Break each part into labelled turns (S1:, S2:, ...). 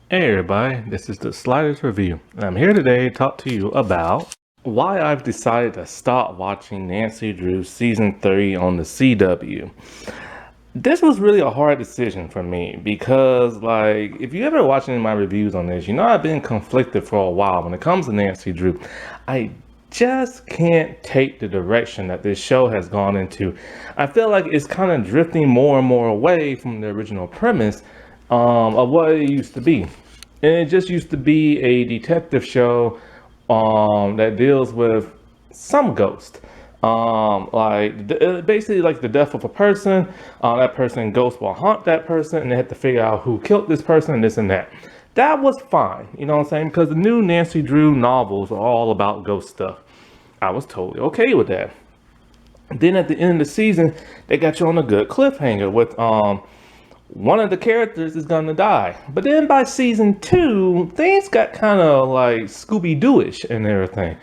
S1: Hey everybody, this is the Sliders Review, and I'm here today to talk to you about why I've decided to stop watching Nancy Drew Season 3 on the CW. This was really a hard decision for me because, if you ever watch any of my reviews on this, you know I've been conflicted for a while when it comes to Nancy Drew. I just can't take the direction that this show has gone into. I feel like it's kind of drifting more and more away from the original premise of what it used to be. And it just used to be a detective show that deals with some ghost. Basically like the death of a person, that person ghost will haunt that person, and they have to figure out who killed this person and this and that. That was fine, you know what I'm saying? Because the new Nancy Drew novels are all about ghost stuff. I was totally okay with that. Then at the end of the season, they got you on a good cliffhanger with one of the characters is gonna die. But then by season 2, things got kind of like Scooby-Doo-ish and everything.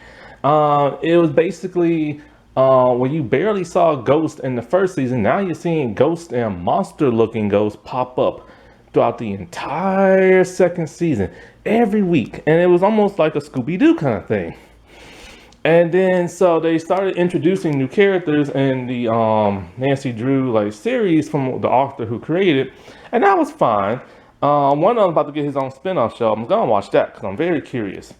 S1: It was basically when you barely saw Ghost in the first season, now you're seeing Ghost and monster-looking ghosts pop up throughout the entire second season, every week. And it was almost like a Scooby-Doo kind of thing. And then so they started introducing new characters in the Nancy Drew series from the author who created, and that was fine. One of them about to get his own spin-off show. I'm gonna watch that because I'm very curious.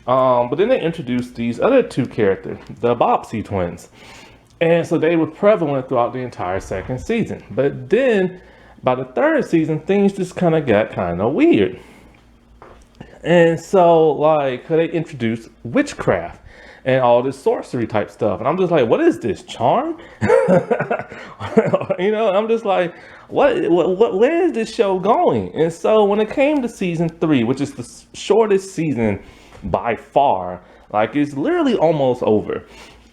S1: But then they introduced these other two characters, the Bobbsey twins, and so they were prevalent throughout the entire second season. But then by the third season, things just kind of got kind of weird. And so they introduced witchcraft and all this sorcery type stuff. And I'm just like, what is this, charm? I'm just like, where is this show going? And so when it came to season 3, which is the shortest season by far, it's literally almost over.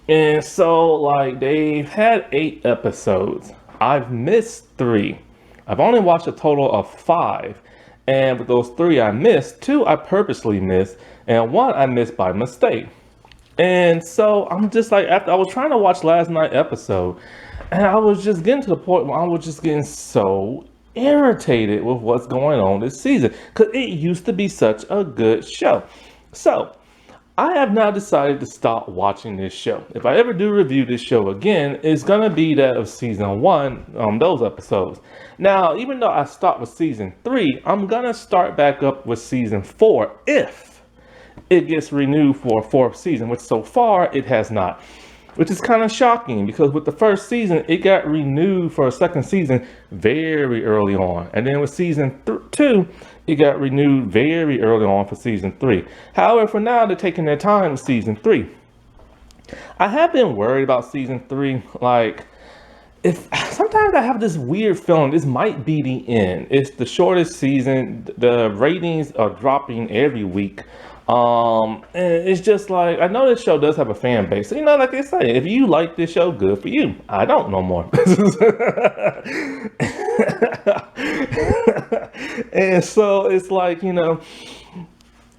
S1: And so they've had 8 episodes. I've missed 3. I've only watched a total of 5. And with those 3 I missed, 2 I purposely missed, and 1 I missed by mistake. And so I'm just after I was trying to watch last night's episode, and I was just getting to the point where I was just getting so irritated with what's going on this season, because it used to be such a good show. So I have now decided to stop watching this show. If I ever do review this show again, it's gonna be that of season 1, those episodes. Now, even though I stopped with season 3, I'm gonna start back up with season 4 if it gets renewed for a 4th season, which so far it has not, which is kind of shocking because with the first season it got renewed for a 2nd season very early on, and then with season 2 it got renewed very early on for season 3. However, for now they're taking their time with season 3. I have been worried about season 3. If sometimes I have this weird feeling this might be the end. It's the shortest season, the ratings are dropping every week. And it's just I know this show does have a fan base. So, like I say, if you like this show, good for you. I don't no more. And so it's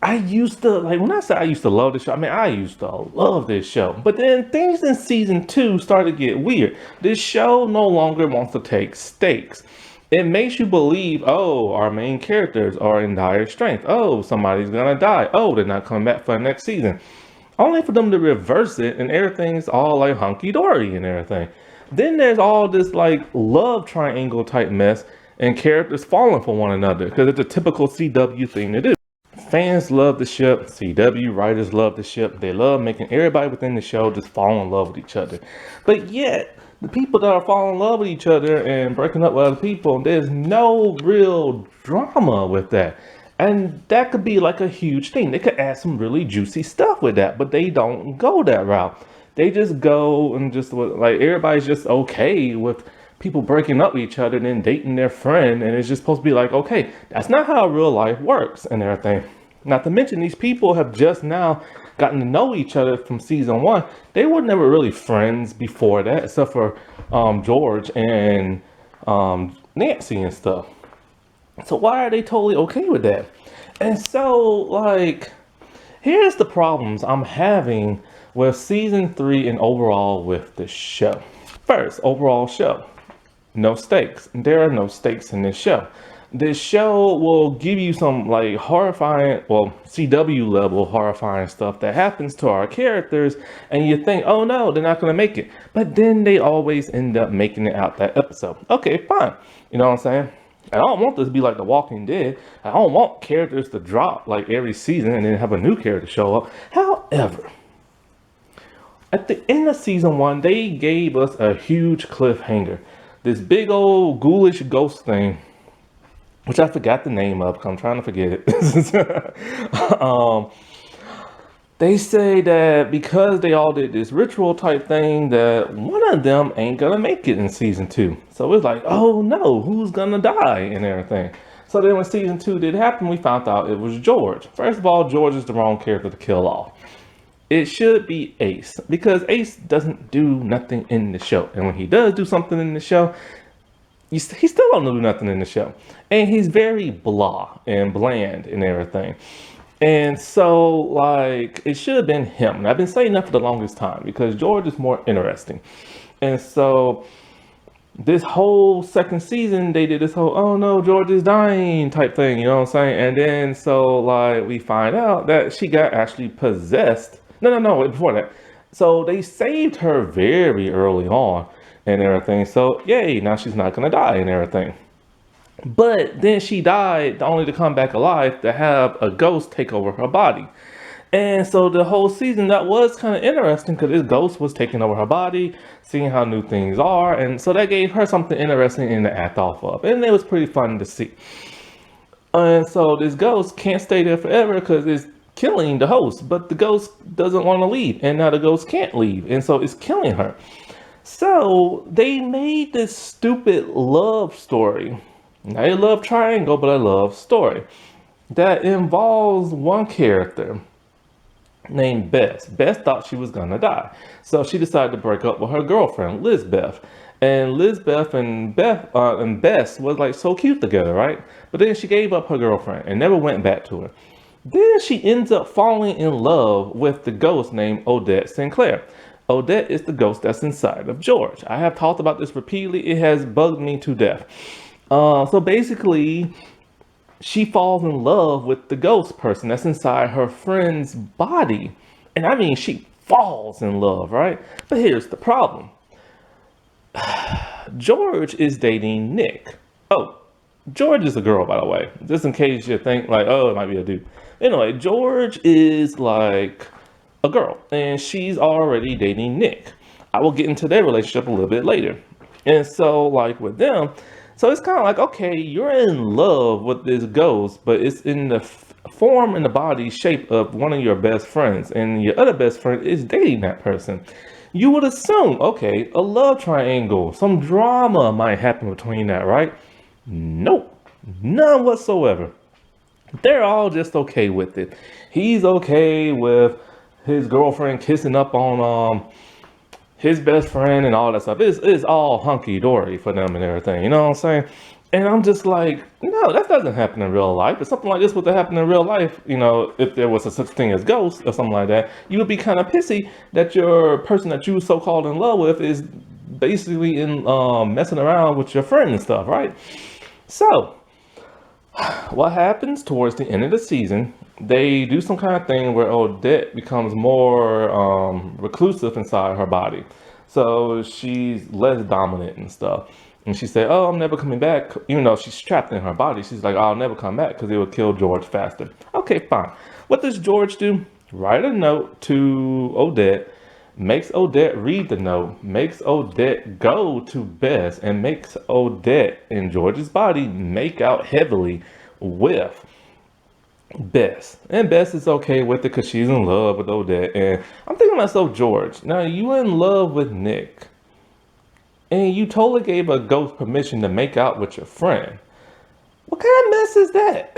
S1: I used to when I say I used to love this show, I mean I used to love this show. But then things in season 2 started to get weird. This show no longer wants to take stakes. It makes you believe, oh, our main characters are in dire strength. Oh, somebody's gonna die. Oh, they're not coming back for the next season. Only for them to reverse it and everything's all hunky-dory and everything. Then there's all this love triangle type mess and characters falling for one another because it's a typical CW thing to do. Fans love the ship, CW writers love the ship. They love making everybody within the show just fall in love with each other. But yet, the people that are falling in love with each other and breaking up with other people, there's no real drama with that. And that could be a huge thing. They could add some really juicy stuff with that, but they don't go that route. They just go and just everybody's just okay with people breaking up with each other and then dating their friend, and it's just supposed to be okay, that's not how real life works and everything. Not to mention these people have just now gotten to know each other from season 1. They were never really friends before that, except for George and Nancy and stuff. So why are they totally okay with that? And so here's the problems I'm having with season 3 and overall with the show. First, overall show. No stakes. There are no stakes in this show. this show will give you some like horrifying, well, CW level horrifying stuff that happens to our characters, and you think, oh no, they're not gonna make it. But then they always end up making it out that episode. Okay, fine. You know what I'm saying? I don't want this to be like The Walking Dead. I don't want characters to drop like every season and then have a new character show up. However, at the end of season 1, they gave us a huge cliffhanger. This big old ghoulish ghost thing, which I forgot the name of because I'm trying to forget it. They say that because they all did this ritual type thing, that one of them ain't gonna make it in season 2. So it's like, oh no, who's gonna die and everything. So then when season 2 did happen, we found out it was George. First of all, George is the wrong character to kill off. It should be Ace, because Ace doesn't do nothing in the show. And when he does do something in the show, he still don't do nothing in the show. And he's very blah and bland and everything. And so, like, it should have been him. And I've been saying that for the longest time, because George is more interesting. And so, this whole second season, they did this whole, oh no, George is dying type thing, you know what I'm saying? And then, so, like, we find out that she got actually possessed. No, before that. So, they saved her very early on and everything. So, yay, now she's not gonna die and everything. But then she died only to come back alive to have a ghost take over her body. And so the whole season, that was kind of interesting because this ghost was taking over her body, seeing how new things are. And so that gave her something interesting in to act off of. And it was pretty fun to see. And so this ghost can't stay there forever because it's killing the host. But the ghost doesn't want to leave. And now the ghost can't leave. And so it's killing her. So they made this stupid love story. Not a love triangle, but a love story that involves one character named Bess. Bess thought she was gonna die, so she decided to break up with her girlfriend, Lizbeth. And Lizbeth and Bess was like so cute together, right? But then she gave up her girlfriend and never went back to her. Then she ends up falling in love with the ghost named Odette Sinclair. Odette is the ghost that's inside of George. I have talked about this repeatedly. It has bugged me to death. So basically, she falls in love with the ghost person that's inside her friend's body. And I mean, she falls in love, right? But here's the problem. George is dating Nick. Oh, George is a girl, by the way. Just in case you think like, oh, it might be a dude. Anyway, George is like a girl, and she's already dating Nick. I will get into their relationship a little bit later. And so, like with them, so it's kind of like, okay, you're in love with this ghost, but it's in the form and the body shape of one of your best friends, and your other best friend is dating that person. You would assume, okay, a love triangle, some drama might happen between that, right? Nope, none whatsoever. They're all just okay with it. He's okay with his girlfriend kissing up on his best friend and all that stuff. It's all hunky-dory for them and everything, you know what I'm saying? And I'm just like, no, that doesn't happen in real life. If something like this would happen in real life, you know, if there was a such thing as ghosts or something like that, you would be kind of pissy that your person that you so-called in love with is basically in messing around with your friend and stuff, right? So, what happens towards the end of the season, they do some kind of thing where Odette becomes more reclusive inside her body. So she's less dominant and stuff. And she said, oh, I'm never coming back. Even though she's trapped in her body, she's like, I'll never come back because it would kill George faster. Okay, fine. What does George do? Write a note to Odette, makes Odette read the note, makes Odette go to Bess, and makes Odette in George's body make out heavily with Bess. And Bess is okay with it because she's in love with Odette. And I'm thinking to myself, George, now you in love with Nick, and you totally gave a ghost permission to make out with your friend. What kind of mess is that?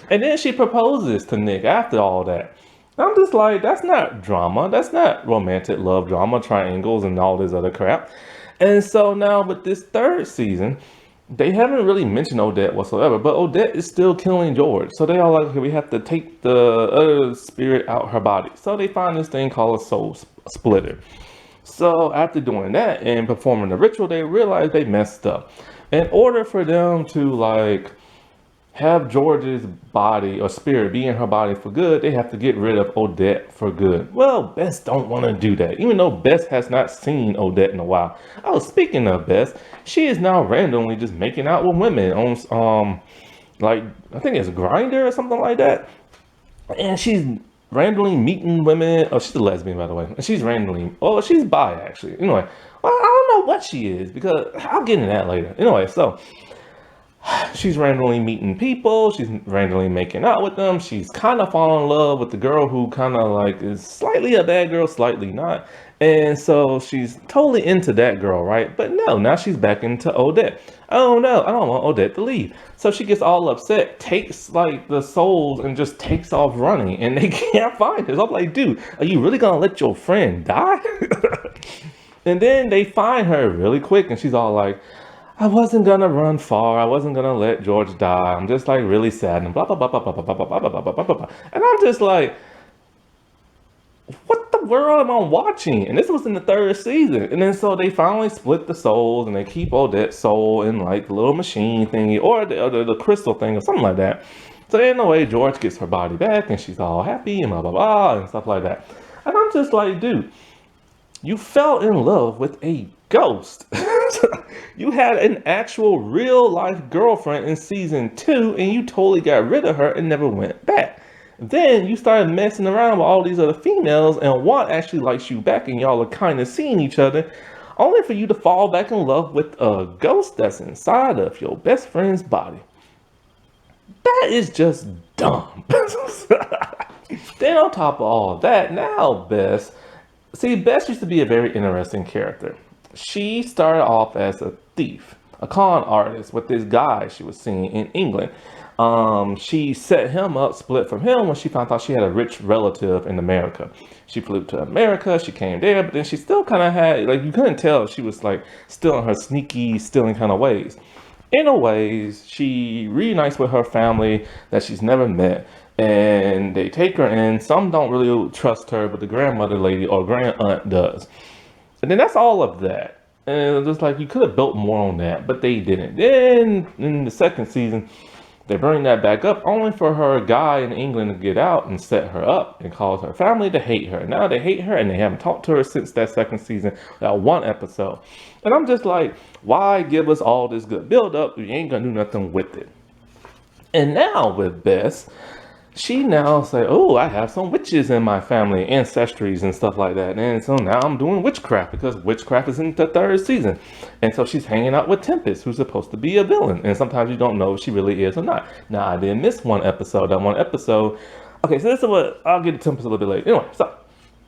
S1: And then she proposes to Nick after all that. I'm just like, that's not drama. That's not romantic love drama, triangles, and all this other crap. And so now with this third season, they haven't really mentioned Odette whatsoever, but Odette is still killing George. So they are like, okay, we have to take the other spirit out her body. So they find this thing called a soul splitter. So after doing that and performing the ritual, they realize they messed up. In order for them to like have George's body or spirit be in her body for good, they have to get rid of Odette for good. Well, Bess don't want to do that, even though Bess has not seen Odette in a while. Oh, speaking of Bess, she is now randomly just making out with women on like I think it's Grinder or something like that, and she's randomly meeting women. Oh, she's a lesbian, by the way. And she's randomly, oh, she's bi actually. Anyway, well, I don't know what she is because I'll get into that later. Anyway, so she's randomly meeting people. She's randomly making out with them. She's kind of falling in love with the girl who kind of like is slightly a bad girl, slightly not. And so she's totally into that girl, right? But no, now she's back into Odette. Oh no, I don't want Odette to leave. So she gets all upset, takes like the souls and just takes off running, and they can't find her. So I'm like, dude, are you really gonna let your friend die? And then they find her really quick, and she's all like, I wasn't gonna run far. I wasn't gonna let George die. I'm just like really sad and blah blah blah blah blah blah blah blah blah blah blah blah. And I'm just like, what the world am I watching? And this was in the third season. And then so they finally split the souls and they keep Odette's soul in like the little machine thingy or the crystal thing or something like that. So in a way, George gets her body back and she's all happy and blah blah blah and stuff like that. And I'm just like, dude, you fell in love with a ghost. You had an actual real life girlfriend in season 2 and you totally got rid of her and never went back. Then you started messing around with all these other females and one actually likes you back and y'all are kind of seeing each other, only for you to fall back in love with a ghost that's inside of your best friend's body. That is just dumb. Then on top of all that, now Bess used to be a very interesting character. She started off as a thief, a con artist with this guy she was seeing in England. She set him up, split from him when she found out she had a rich relative in America. She flew to America, she came there, but then she still kind of had, like, you couldn't tell if she was like still in her sneaky, stealing kind of ways. In a ways, she reunites with her family that she's never met, and they take her in. Some don't really trust her, but the grandmother lady or grand aunt does. And then that's all of that. And it's just like you could have built more on that, but they didn't. Then in the second season, they bring that back up only for her guy in England to get out and set her up and cause her family to hate her. Now they hate her and they haven't talked to her since that second season, that one episode. And I'm just like, why give us all this good build up? You ain't gonna do nothing with it. And now with Bess, she now say, oh, I have some witches in my family, ancestries and stuff like that. And so now I'm doing witchcraft because witchcraft is in the third season. And so she's hanging out with Tempest, who's supposed to be a villain. And sometimes you don't know if she really is or not. Now, I did miss one episode. That one episode. Okay, so this is what, I'll get to Tempest a little bit later. Anyway, so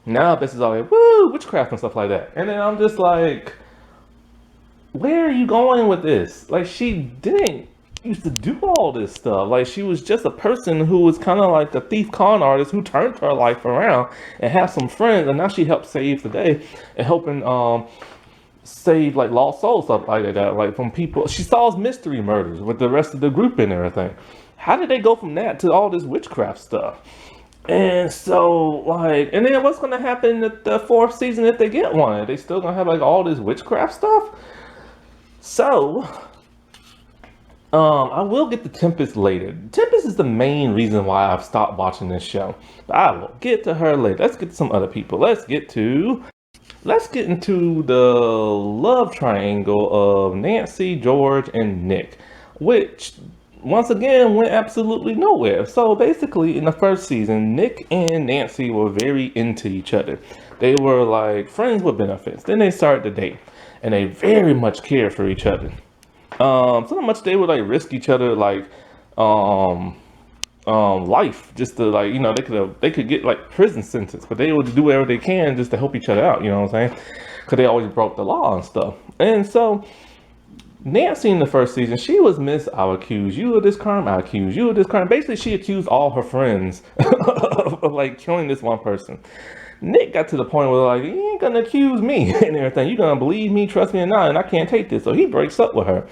S1: now this is all like, woo, witchcraft and stuff like that. And then I'm just like, where are you going with this? Like, she didn't used to do all this stuff. Like, she was just a person who was kind of like a thief con artist who turned her life around and had some friends, and now she helped save the day and helping save like lost souls, stuff like that, like from people. She solves mystery murders with the rest of the group and everything. How did they go from that to all this witchcraft stuff? And so, like, and then what's gonna happen in the fourth season if they get one? Are they still gonna have like all this witchcraft stuff? So I will get to Tempest later. Tempest is the main reason why I've stopped watching this show. But I will get to her later. Let's get to some other people. Let's get into the love triangle of Nancy, George, and Nick, which once again went absolutely nowhere. So basically in the first season, Nick and Nancy were very into each other. They were like friends with benefits. Then they started to date and they very much cared for each other. So much they would like risk each other like life just to, like, you know, they could get like prison sentence, but they would do whatever they can just to help each other out, you know what I'm saying? Because they always broke the law and stuff. And so Nancy in the first season, she was Miss I'll accuse you of this crime, I'll accuse you of this crime. Basically she accused all her friends of like killing this one person. Nick got to the point where like, you ain't gonna accuse me and everything. You're gonna believe me, trust me or not, and I can't take this. So he breaks up with her.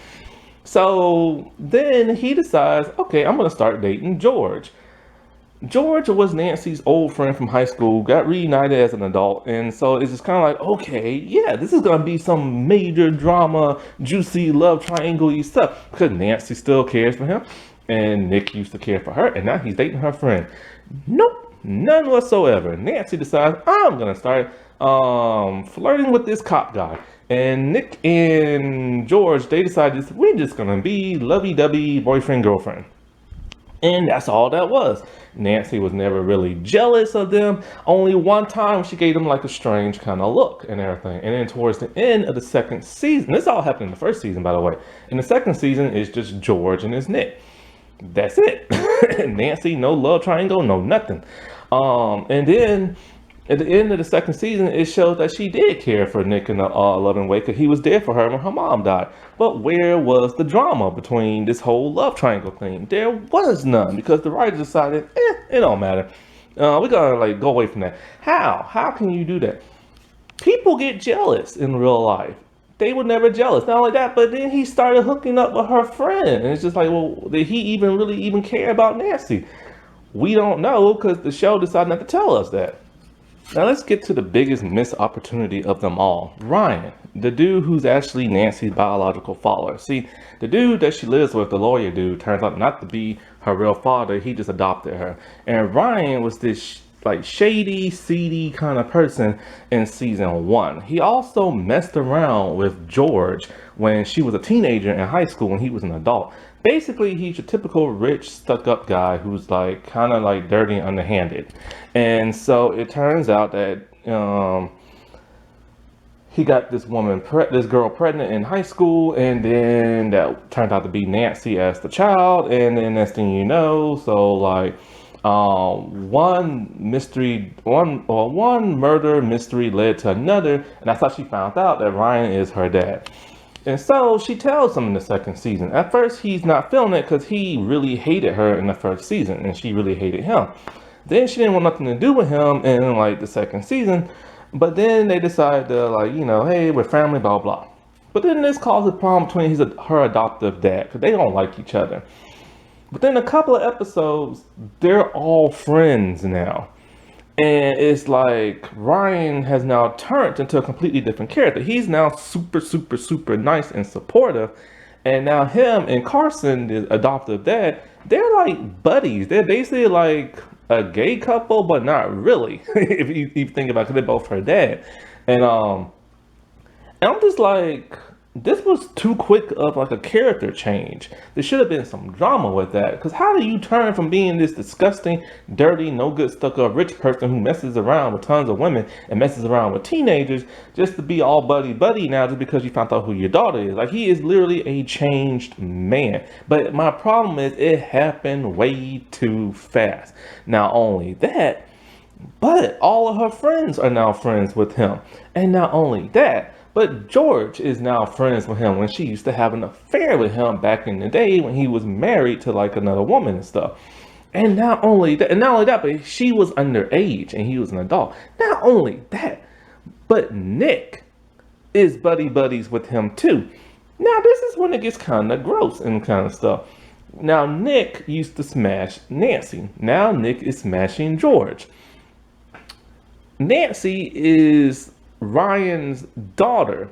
S1: So then he decides, okay, I'm gonna start dating George. George was Nancy's old friend from high school, got reunited as an adult, and so it's just kind of like, okay, yeah, this is gonna be some major drama, juicy love triangle-y stuff because Nancy still cares for him, and Nick used to care for her, and now he's dating her friend. Nope, none whatsoever. Nancy decides I'm gonna start flirting with this cop guy. And Nick and George, they decided we're just gonna be lovey-dovey boyfriend girlfriend. And that's all that was. Nancy was never really jealous of them. Only one time she gave them like a strange kind of look and everything. And then towards the end of the second season, this all happened in the first season, by the way. In the second season, it's just George and his Nick. That's it. Nancy, no love triangle, no nothing. And then at the end of the second season, it showed that she did care for Nick in a loving way because he was there for her when her mom died. But where was the drama between this whole love triangle thing? There was none because the writers decided, it don't matter. We gotta like go away from that. How? How can you do that? People get jealous in real life. They were never jealous. Not only that, but then he started hooking up with her friend, and it's just like, well, did he even really even care about Nancy? We don't know because the show decided not to tell us that. Now let's get to the biggest missed opportunity of them all. Ryan, the dude who's actually Nancy's biological father. See, the dude that she lives with, the lawyer dude, turns out not to be her real father. He just adopted her. And Ryan was this like shady, seedy kind of person in season 1. He also messed around with George when she was a teenager in high school when he was an adult. Basically, he's your typical rich, stuck-up guy who's like kind of like dirty and underhanded. And so it turns out that he got this this girl pregnant in high school, and then that turned out to be Nancy as the child. And then next thing you know, so like one murder mystery led to another, and that's how she found out that Ryan is her dad. And so she tells him in the second season. At first, he's not feeling it because he really hated her in the first season, and she really hated him. Then she didn't want nothing to do with him in like the second season, but then they decided to like, you know, hey, we're family, blah blah. But then this causes a problem between her adoptive dad because they don't like each other. But then a couple of episodes, they're all friends now. And it's like Ryan has now turned into a completely different character. He's now super, super, super nice and supportive. And now him and Carson, the adoptive dad, they're like buddies. They're basically like a gay couple, but not really. If you think about it, 'cause they're both her dad. And I'm just like, this was too quick of like a character change. There should have been some drama with that. Because how do you turn from being this disgusting, dirty, no good, stuck up rich person who messes around with tons of women and messes around with teenagers just to be all buddy now just because you found out who your daughter is? Like, he is literally a changed man. But my problem is it happened way too fast. Not only that, but all of her friends are now friends with him. And not only that, but George is now friends with him when she used to have an affair with him back in the day when he was married to like another woman and stuff. And not only that, but she was underage and he was an adult. Not only that, but Nick is buddies with him too. Now this is when it gets kind of gross and kind of stuff. Now Nick used to smash Nancy. Now Nick is smashing George. Nancy is Ryan's daughter,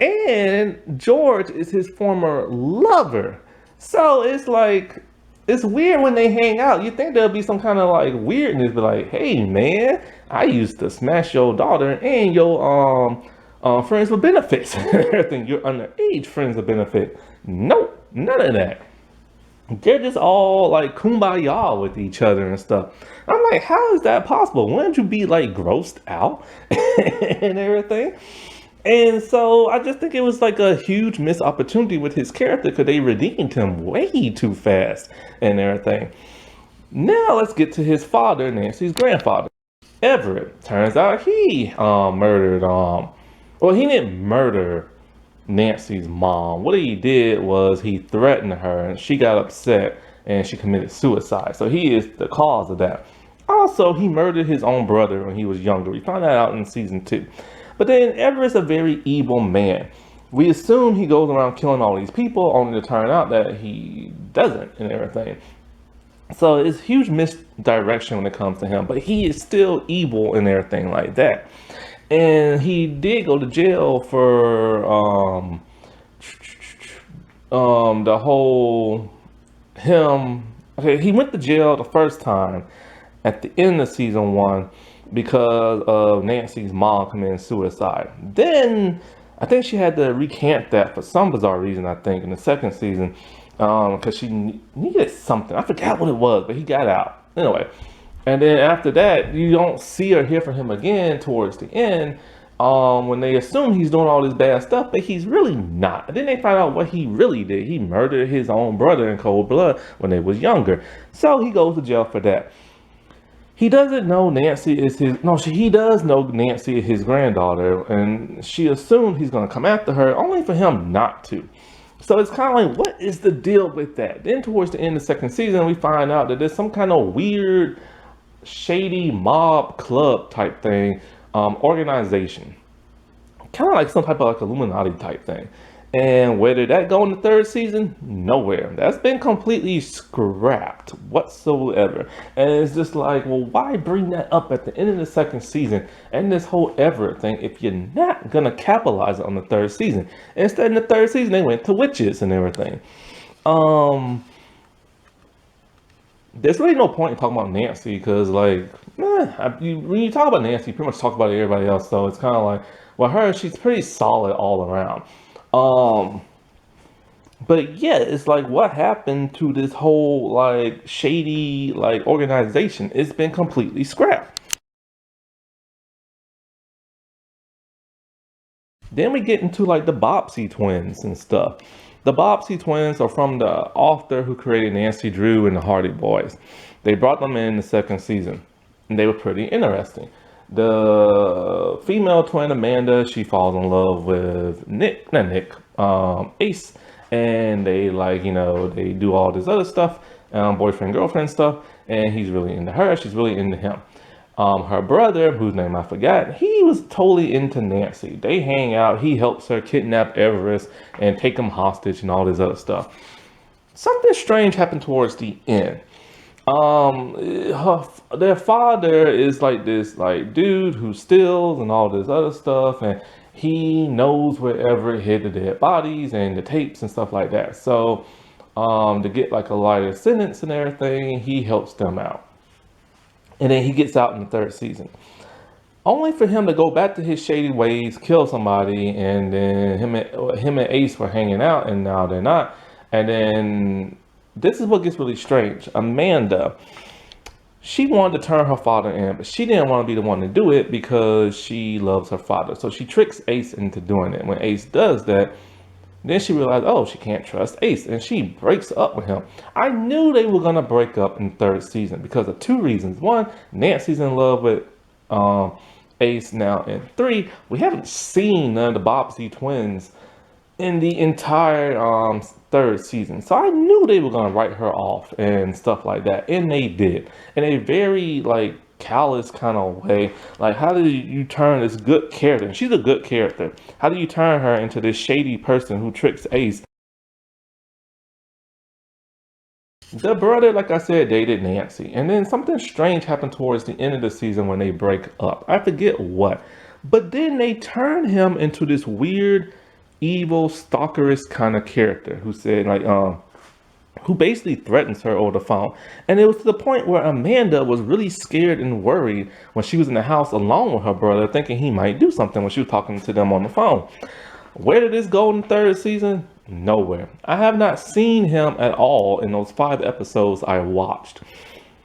S1: and George is his former lover. So it's like, it's weird when they hang out. You think there'll be some kind of like weirdness, but like, hey man, I used to smash your daughter and your friends with benefits. Everything, your underage friends with benefit. Nope, none of that. They're just all like kumbaya with each other and stuff. I'm like, how is that possible? Wouldn't you be like grossed out and everything? And so I just think it was like a huge missed opportunity with his character because they redeemed him way too fast and everything. Now let's get to his father, Nancy's grandfather, Everett. Turns out he murdered, well, he didn't murder Nancy's mom. What he did was he threatened her and she got upset and she committed suicide. So he is the cause of that. Also, he murdered his own brother when he was younger. We found that out in season 2. But then Everett's a very evil man. We assume he goes around killing all these people only to turn out that he doesn't and everything. So it's huge misdirection when it comes to him, but he is still evil and everything like that. And he did go to jail for the whole him. Okay, he went to jail the first time at the end of season one because of Nancy's mom committing suicide. Then I think she had to recant that for some bizarre reason. I think in the second season, because she needed something. I forgot what it was, but he got out anyway. And then after that, you don't see or hear from him again towards the end. When they assume he's doing all this bad stuff, but he's really not. And then they find out what he really did. He murdered his own brother in cold blood when they was younger. So he goes to jail for that. He doesn't know Nancy is his, no, he does know Nancy is his granddaughter, and she assumed he's going to come after her, only for him not to. So it's kind of like, what is the deal with that? Then towards the end of the second season, we find out that there's some kind of weird, shady mob club type thing, organization. Kind of like some type of like Illuminati type thing. And where did that go in the third season? Nowhere. That's been completely scrapped whatsoever. And it's just like, well, why bring that up at the end of the second season and this whole Everett thing if you're not gonna capitalize it on the third season? Instead, in the third season, they went to witches and everything. There's really no point in talking about Nancy because, like, when you talk about Nancy, you pretty much talk about everybody else. So it's kind of like, well, she's pretty solid all around. Um, but yeah, it's like what happened to this whole like shady like organization? It's been completely scrapped. Then we get into like the Bobbsey twins and stuff. The Bobbsey twins are from the author who created Nancy Drew and the Hardy Boys. They brought them in the second season, and they were pretty interesting. The female twin Amanda, she falls in love with Ace, and they like they do all this other stuff, boyfriend girlfriend stuff, and he's really into her. She's really into him. Her brother, whose name I forgot, he was totally into Nancy. They hang out. He helps her kidnap Everest and take him hostage and all this other stuff. Something strange happened towards the end. Their father is like this like dude who steals and all this other stuff, and he knows wherever hid the dead bodies and the tapes and stuff like that. So, to get like a lighter sentence and everything, he helps them out. And then he gets out in the third season, only for him to go back to his shady ways, kill somebody, and then him and Ace were hanging out, and now they're not. And then this is what gets really strange. Amanda, she wanted to turn her father in, but she didn't want to be the one to do it because she loves her father. So she tricks Ace into doing it. When Ace does that, then she realized, oh, she can't trust Ace, and she breaks up with him. I knew they were gonna break up in third season because of two reasons. One, Nancy's in love with Ace now, and three, we haven't seen none of the Bobbsey twins in the entire third season. So I knew they were gonna write her off and stuff like that, and they did in a very like callous kind of way. Like, how do you turn this good character, and she's a good character, how do you turn her into this shady person who tricks Ace? The brother, like I said, dated Nancy, and then something strange happened towards the end of the season when they break up. I forget what, but then they turn him into this weird evil stalkerist kind of character who said like who basically threatens her over the phone. And it was to the point where Amanda was really scared and worried when she was in the house alone with her brother, thinking he might do something when she was talking to them on the phone. Where did this go in the third season? Nowhere. I have not seen him at all in those 5 episodes I watched.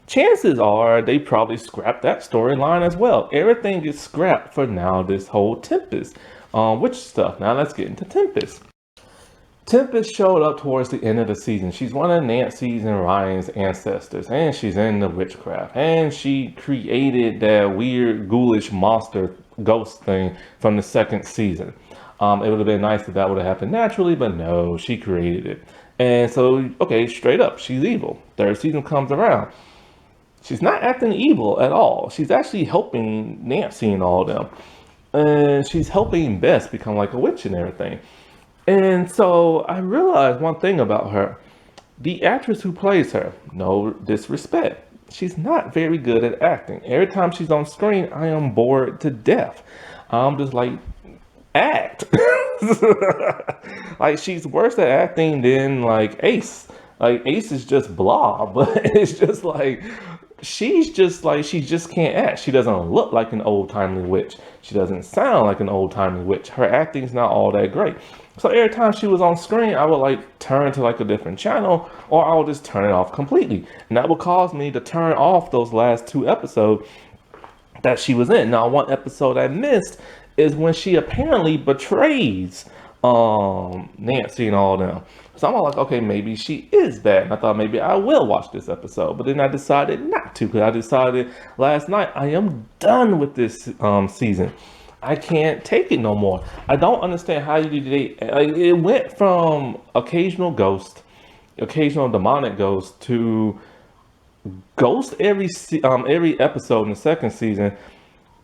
S1: Chances are they probably scrapped that storyline as well. Everything gets scrapped for now, this whole Tempest witch stuff. Now let's get into Tempest. Tempest showed up towards the end of the season. She's one of Nancy's and Ryan's ancestors, and she's in the witchcraft. And she created that weird ghoulish monster ghost thing from the second season. It would have been nice if that would have happened naturally, but no, she created it. And so, okay, straight up, she's evil. Third season comes around. She's not acting evil at all. She's actually helping Nancy and all of them. And she's helping Bess become like a witch and everything. And so I realized one thing about her. The actress who plays her, no disrespect, she's not very good at acting. Every time she's on screen, I am bored to death. I'm just like, act. Like she's worse at acting than like Ace. Like Ace is just blah, but it's just like she just can't act. She doesn't look like an old timely witch. She doesn't sound like an old timely witch. Her acting's not all that great. So every time she was on screen, I would like turn to like a different channel, or I would just turn it off completely. And that would cause me to turn off those last two episodes that she was in. Now, one episode I missed is when she apparently betrays Nancy and all them. So I'm all like, okay, maybe she is bad. And I thought maybe I will watch this episode, but then I decided not to because I decided last night I am done with this season. I can't take it no more. I don't understand how you did it. Like, it went from occasional ghost, occasional demonic ghost to ghost every episode in the second season,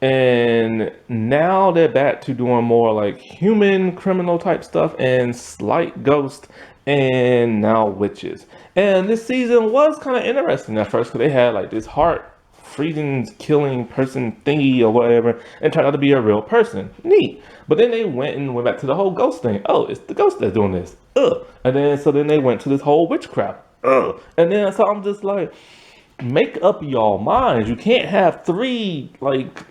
S1: and now they're back to doing more like human criminal type stuff and slight ghost and now witches. And this season was kind of interesting at first because they had like this heart freezing killing person thingy or whatever and turned out to be a real person. Neat. But then they went back to the whole ghost thing. Oh, it's the ghost that's doing this. Ugh. And then they went to this whole witchcraft. Ugh. And then so I'm just like, make up your minds. You can't have three like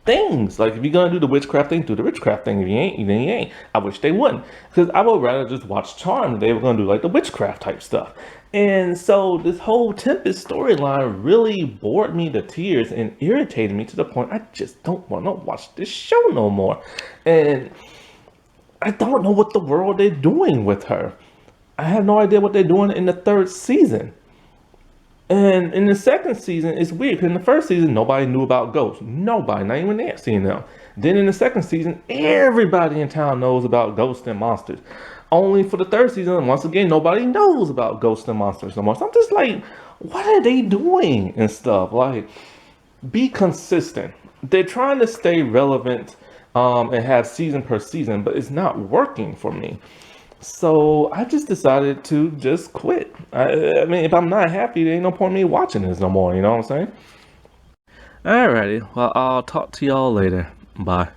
S1: things. Like if you're gonna do the witchcraft thing, do the witchcraft thing. If you ain't, then you ain't. I wish they wouldn't, because I would rather just watch Charmed. They were gonna do like the witchcraft type stuff. And so this whole Tempest storyline really bored me to tears and irritated me to the point I just don't want to watch this show no more. And I don't know what the world they're doing with her. I have no idea what they're doing in the third season. And in the second season, it's weird because in the first season, nobody knew about ghosts. Nobody, not even Nancy and them. Then in the second season, everybody in town knows about ghosts and monsters. Only for the third season, once again, nobody knows about ghosts and monsters no more. So I'm just like, what are they doing and stuff? Like, be consistent. They're trying to stay relevant and have season per season, but it's not working for me. So I just decided to just quit. I mean, if I'm not happy, there ain't no point in me watching this no more. You know what I'm saying? Alrighty. Well, I'll talk to y'all later. Bye.